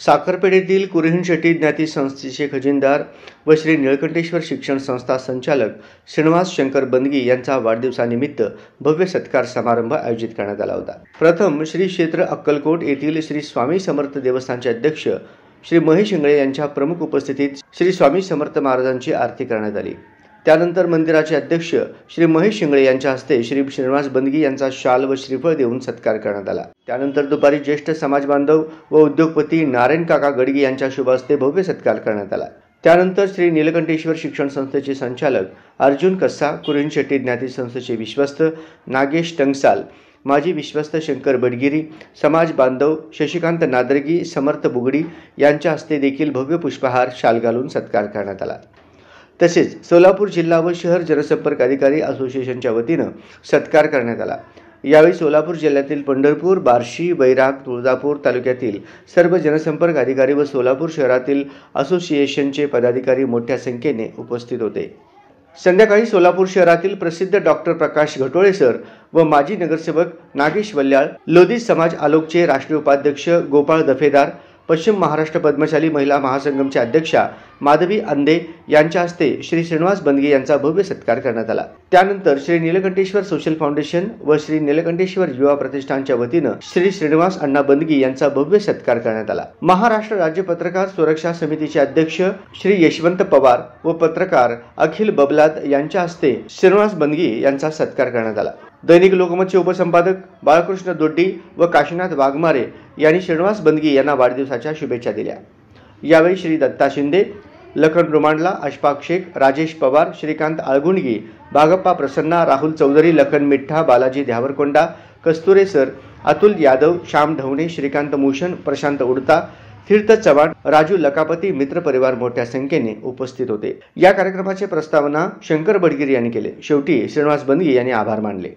साखरपेढीतील कुरहीन शेट्टी ज्ञाती संस्थेचे खजिनदार व श्री निळकंठेश्वर शिक्षण संस्था संचालक श्रीनिवास शंकर बंदगी यांचा वाढदिवसानिमित्त भव्य सत्कार समारंभ आयोजित करण्यात आला होता। प्रथम श्री क्षेत्र अक्कलकोट येथील श्री स्वामी समर्थ देवस्थानचे अध्यक्ष श्री महेश इंगळे यांच्या प्रमुख उपस्थितीत श्री स्वामी समर्थ महाराजांची आरती करण्यात आली। त्यानंतर मंदिराचे अध्यक्ष श्री महेश इंगळे यांच्या हस्ते श्री श्रीनिवास बंदगी यांचा शाल व श्रीफळ देऊन सत्कार करण्यात आला। त्यानंतर दुपारी ज्येष्ठ समाज बांधव व उद्योगपती नारायण काका गडगी यांच्या शुभ हस्ते भव्य सत्कार करण्यात आला। त्यानंतर श्री नीलकंठेश्वर शिक्षण संस्थेचे संचालक अर्जुन कस्सा, कुरहीन शेट्टी ज्ञाती संस्थेचे विश्वस्त नागेश टंगसाल, माजी विश्वस्त शंकर बडगिरी, समाज बांधव शशिकांत नादरगी, समर्थ बुगडी यांच्या हस्ते देखील भव्य पुष्पहार शाल घालून सत्कार करण्यात आला। तसेच सोलापूर जिल्हा व शहर जनसंपर्क अधिकारी असोसिएशनच्या वतीनं सत्कार करण्यात आला। यावेळी सोलापूर जिल्ह्यातील पंढरपूर, बार्शी, बैराग, तुळजापूर तालुक्यातील सर्व जनसंपर्क अधिकारी व सोलापूर शहरातील असोसिएशनचे पदाधिकारी मोठ्या संख्येने उपस्थित होते। संध्याकाळी सोलापूर शहरातील प्रसिद्ध डॉक्टर प्रकाश घटोळे सर व माजी नगरसेवक नागेश वल्याळ, लोधी समाज आलोकचे राष्ट्रीय उपाध्यक्ष गोपाळ दफेदार, पश्चिम महाराष्ट्र पद्मशाली महिला महासंगमच्या अध्यक्षा माधवी अंदे यांच्या हस्ते श्री श्रीनिवास बंदगी यांचा भव्य सत्कार करण्यात आला। त्यानंतर श्री नीलकंठेश्वर सोशल फाउंडेशन व श्री नीलकंठेश्वर युवा प्रतिष्ठानच्या वतीनं श्री श्रीनिवास अण्णा बंदगी यांचा भव्य सत्कार करण्यात आला। महाराष्ट्र राज्य पत्रकार सुरक्षा समितीचे अध्यक्ष श्री यशवंत पवार व पत्रकार अखिल बबलाद यांच्या हस्ते श्रीनिवास बंदगी यांचा सत्कार करण्यात आला। दैनिक लोकमतचे उपसंपादक बाळकृष्ण दोड्डी व काशीनाथ वाघमारे यांनी श्रीनिवास बंदगी यांना वाढदिवसाच्या शुभेच्छा दिल्या। यावेळी श्री दत्ता शिंदे, लखन रुमांडला, अशफाक शेख, राजेश पवार, श्रीकांत आळगुंडगी, बागप्पा प्रसन्ना, राहुल चौधरी, लखन मिठ्ठा, बालाजी ध्यावरकोंडा, कस्तुरे सर, अतुल यादव, श्याम ढवणे, श्रीकांत मुशन, प्रशांत उडता, तीर्थ चव्हाण, राजू लकापती, मित्र परिवार मोठ्या संख्येने उपस्थित होते। या कार्यक्रमाचे प्रस्तावना शंकर बडगिरी यांनी केले। शेवटी श्रीनिवास बंदगी यांनी आभार मानले।